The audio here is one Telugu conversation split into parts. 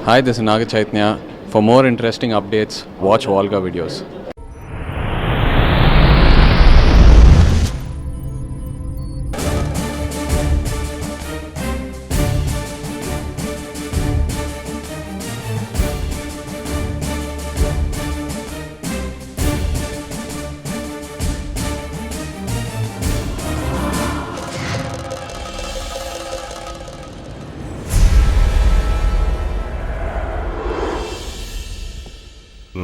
Hi, this is Naga Chaitanya. For more interesting updates, watch Volga videos.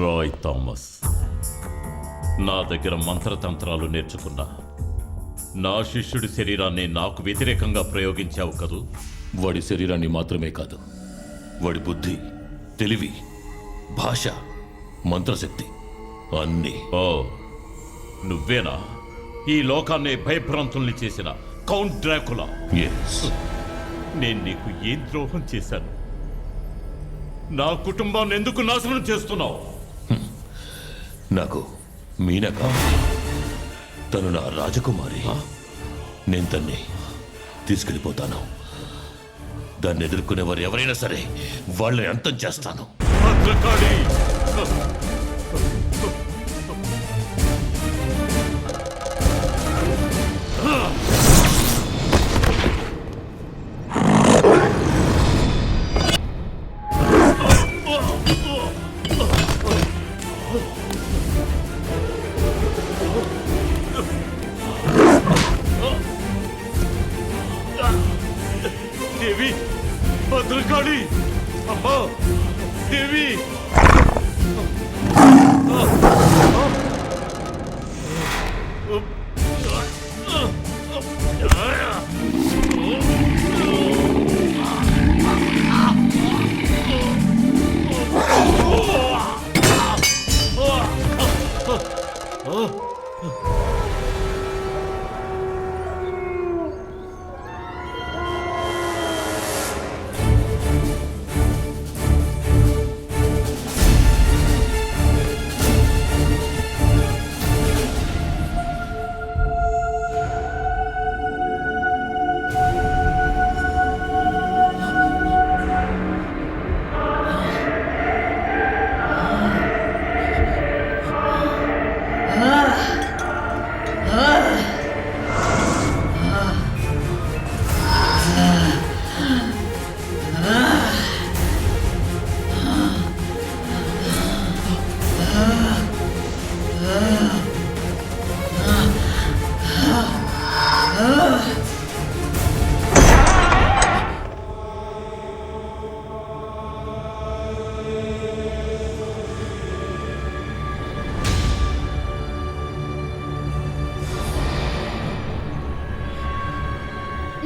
Roy Thomas నా దగ్గర మంత్రతంత్రాలు నేర్చుకున్నా. నా శిష్యుడి శరీరాన్ని నాకు వ్యతిరేకంగా ప్రయోగించావు కదూ. వాడి శరీరాన్ని మాత్రమే కాదు, వాడి బుద్ధి, తెలివి, భాష, మంత్రశక్తి అన్నీ. ఓ, నువ్వేనా ఈ లోకాన్ని భయభ్రాంతుల్ని చేసిన కౌంట్ డ్రాకులా? Yes. నేను నీకు ఏం ద్రోహం చేశాను? నా కుటుంబాన్ని ఎందుకు నాశనం చేస్తున్నావు? నాకు మీనా కావాలి. తను నా రాజకుమారి. నేను తన్ని తీసుకెళ్ళిపోతాను. దాన్ని ఎదుర్కొనేవారు ఎవరైనా సరే వాళ్ళని అంతం చేస్తాను. భద్రకాళి! దేవి! భద్రకాళి! అమ్మా! దేవి!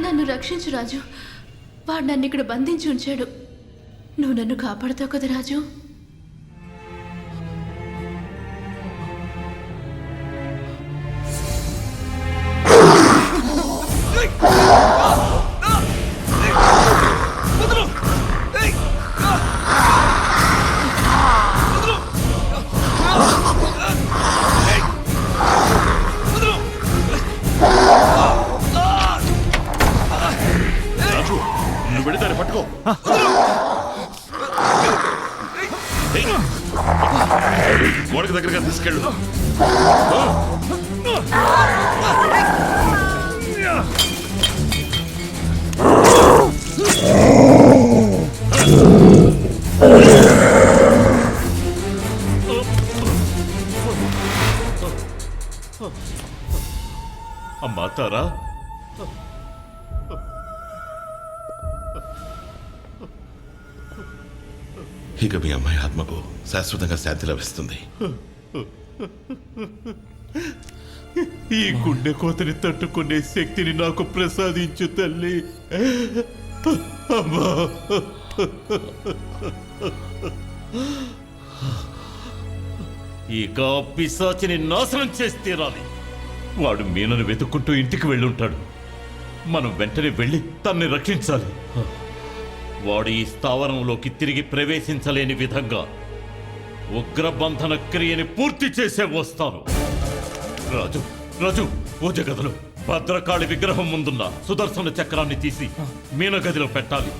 నన్ను రక్షించు రాజు. వాడు నన్ను ఇక్కడ బంధించి ఉంచాడు. నువ్వు నన్ను కాపాడుతావు కదా రాజు. నువ్వు పెడతాను పట్టుకో. గోడకి దగ్గరగా తీసుకెళ్ళు. అమ్మా తారా, ఇక మీ అమ్మాయి ఆత్మకు శాశ్వతంగా శాంతి లభిస్తుంది. ఈ గుండె కోతని తట్టుకునే శక్తిని నాకు ప్రసాదించు తల్లి. అమ్మా! ఇక పిశాచిని నాశనం చేసి తీరాలి. వాడు మీనను వెతుక్కుంటూ ఇంటికి వెళ్ళుంటాడు. మనం వెంటనే వెళ్ళి తన్ని రక్షించాలి. వాడు ఈ స్థావరంలోకి తిరిగి ప్రవేశించలేని విధంగా ఉగ్రబంధన క్రియని పూర్తి చేసే వస్తాను. రాజు రాజు పూజ గదిలో భద్రకాళి విగ్రహం ముందున్న సుదర్శన చక్రాన్ని తీసి మీన గదిలో పెట్టాలి.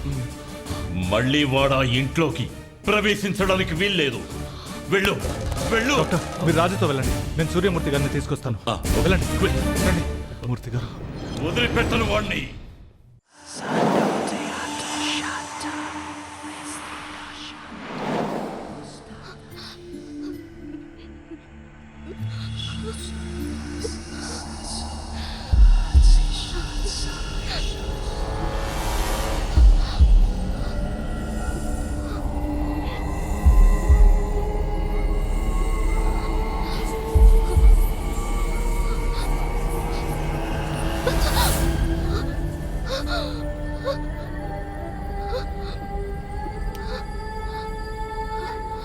మళ్ళీ వాడా ఇంట్లోకి ప్రవేశించడానికి వీల్లేదు. వెళ్ళు వెళ్ళు. డాక్టర్ మీరు రాజుతో వెళ్ళండి, నేను సూర్యమూర్తి గారిని తీసుకొస్తాను. వెళ్ళండి రండి. మూర్తి గారు వదిలిపెట్టను వాణ్ణి.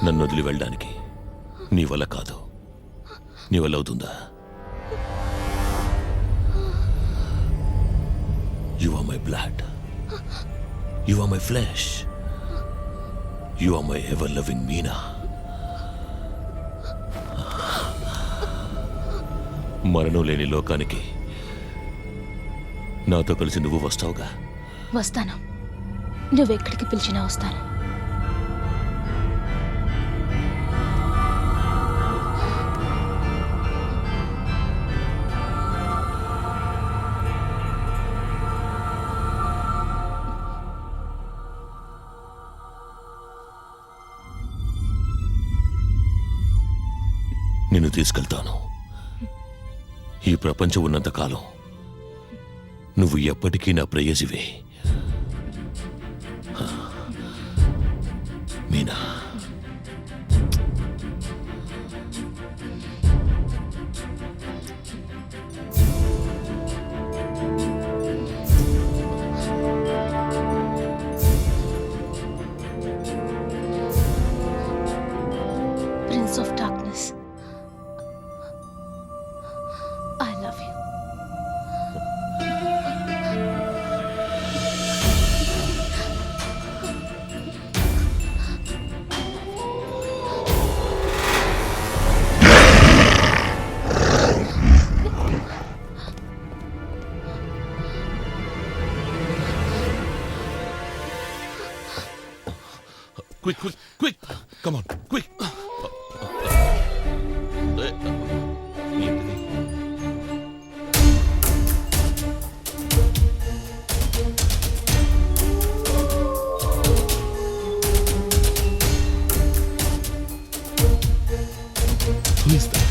నన్ను వదిలి వెళ్ళడానికి నీ వల్ల కాదు. నీ వల్ల అవుతుందా? You are my blood, you are my flesh, you are my ever loving Meena. మరణం లేని లోకానికి నాతో కలిసి నువ్వు వస్తావుగా? వస్తాను. నువ్వెక్కడికి పిలిచినా వస్తాను. నిన్ను తీసుకెళ్తాను. ఈ ప్రపంచం ఉన్నంతకాలం నువ్వు ఎప్పటికీ నా ప్రేయసివే Meena. Prince of darkness, I love you. Quick, quick, quick! Come on, quick! Who is that?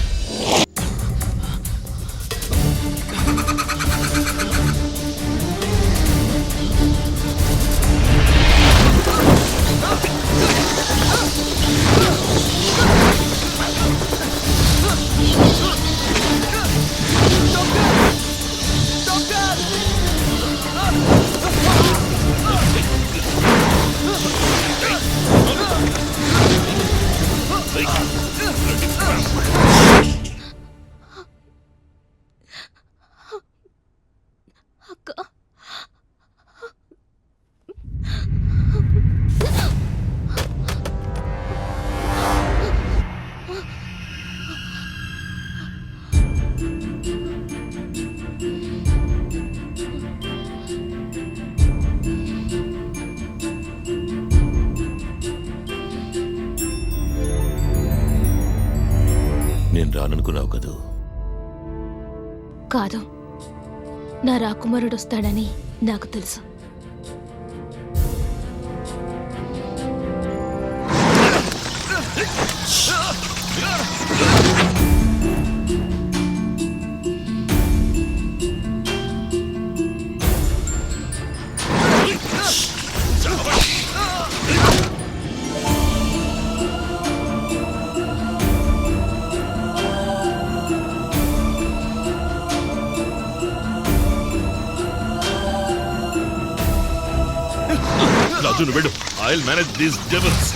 అక్క, నేను రాననుకున్నావు కదూ? కాదు, నా రాకుమారుడు వస్తాడని నాకు తెలుసు. రాజు నువ్వు వెళ్ళు. I will manage these devils.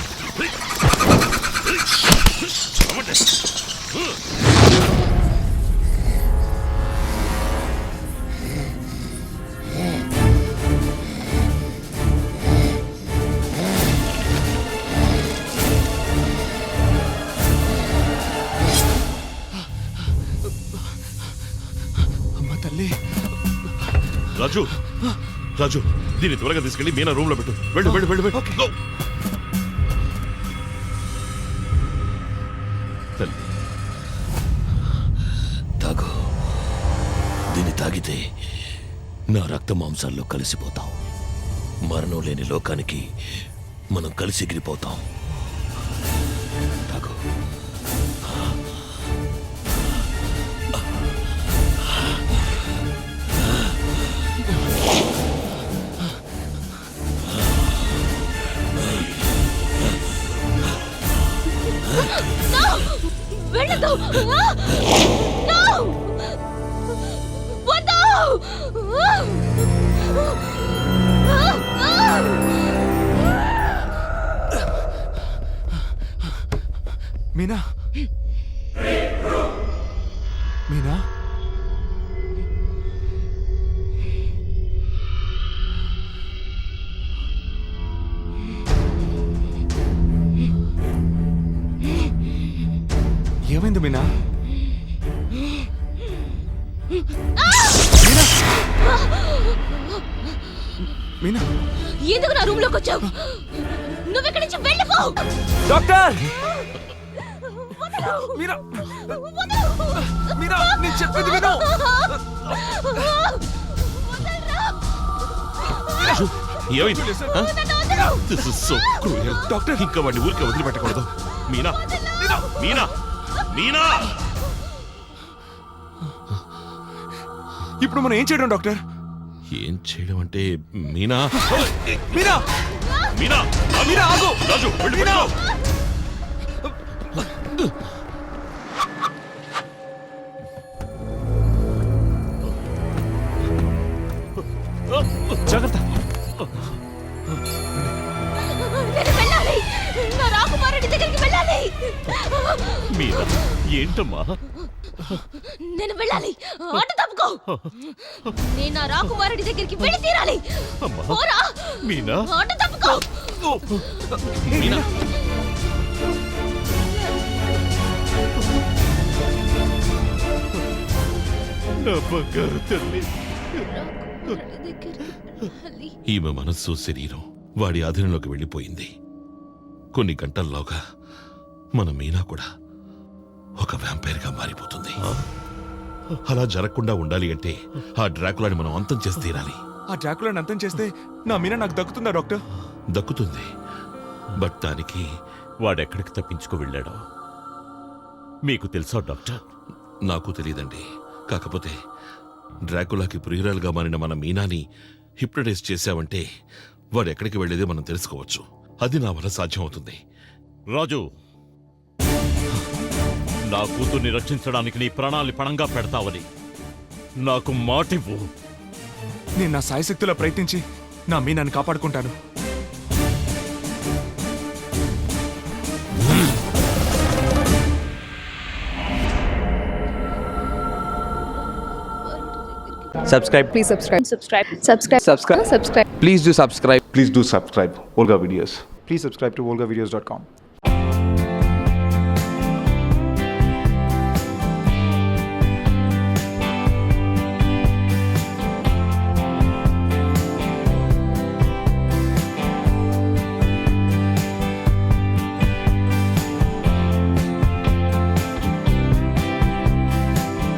అమ్మ తల్లి. రాజు రాజు దీన్ని త్వరగా తీసుకెళ్ళి మీనా రూమ్ లో పెట్టు. వెళ్ళు వెళ్ళు వెళ్ళు వెళ్ళు. Go. తల్లి తాగు. దీన్ని తాగితే నా రక్త మాంసాల్లో కలిసిపోతాం. మరణం లేని లోకానికి మనం కలిసి ఎగిరిపోతాం. తాగు. వెళ్ళదు. మీనా మీనా ఏమైంది మీనా? మీనా ఎందుకు నా రూమ్ లోకి వచ్చావు? నువ్వు ఇక్కడి నుంచి వెళ్ళిపో. డాక్టర్! మీరా మీరా నేను చెప్పేది విను. రాజు ఏమైంది? This is so cruel. Doctor ఇంకా వాడిని ఊరికే వదిలిపెట్టకూడదు. మీనా మీనా మీనా ఇప్పుడు మనం ఏం చేయడం డాక్టర్? ఏం చేయడం అంటే మీనా మీనా మీనా మీనా ఆగు. రాజు వెళ్ళు మీనా! జాగ్రత్త. నేను వెళ్ళాలి. నా రాకుమారుడి దగ్గరికి వెళ్ళాలి. మీనా ఏంటమ్మా? నేను వెళ్ళాలి. ఆట తప్పుకో. నేను నా రాకుమారుడి దగ్గరికి వెళ్ళి తీరాలి. అమ్మా. పోరా. మీనా ఆట తప్పుకో. మీనా నా బంగారు తల్లి. రాకుమారుడి దగ్గరికి వెళ్ళాలి. ఈమె మనస్సు శరీరం వాడి అధీనంలోకి వెళ్ళిపోయింది. కొన్ని గంటల్లోగా మన మీనా కూడా ఒక వ్యాంపైర్ గా మారిపోతుంది. అలా జరగకుండా ఉండాలి అంటే ఆ డ్రాకులాని మనం అంతం చేసి తీరాలి. ఆ డ్రాకులాని అంతం చేస్తే నా మీనా నాకు దక్కుతుందా డాక్టర్? దక్కుతుంది. బట్ దానికి వాడెక్కడికి తప్పించుకు వెళ్ళాడో మీకు తెలుసా డాక్టర్? నాకు తెలియదండి. కాకపోతే డ్రాకులాకి ప్రియురాలుగా మారిన మన మీనాని హిప్నటైజ్ చేశావంటే వాడు ఎక్కడికి వెళ్ళేది మనం తెలుసుకోవచ్చు. అది నా వల్ల సాధ్యం అవుతుంది. రాజు, నా కూతుర్ని రక్షించడానికి నీ ప్రాణాల్ని పణంగా పెడతావని నాకు మాటివ్వు. నేను నా సాయశక్తిలో ప్రయత్నించి నా మీనాని కాపాడుకుంటాను. Subscribe. Please subscribe. Subscribe. Subscribe. Please do subscribe. Please do subscribe Volga Videos. Please subscribe to volgavideos.com.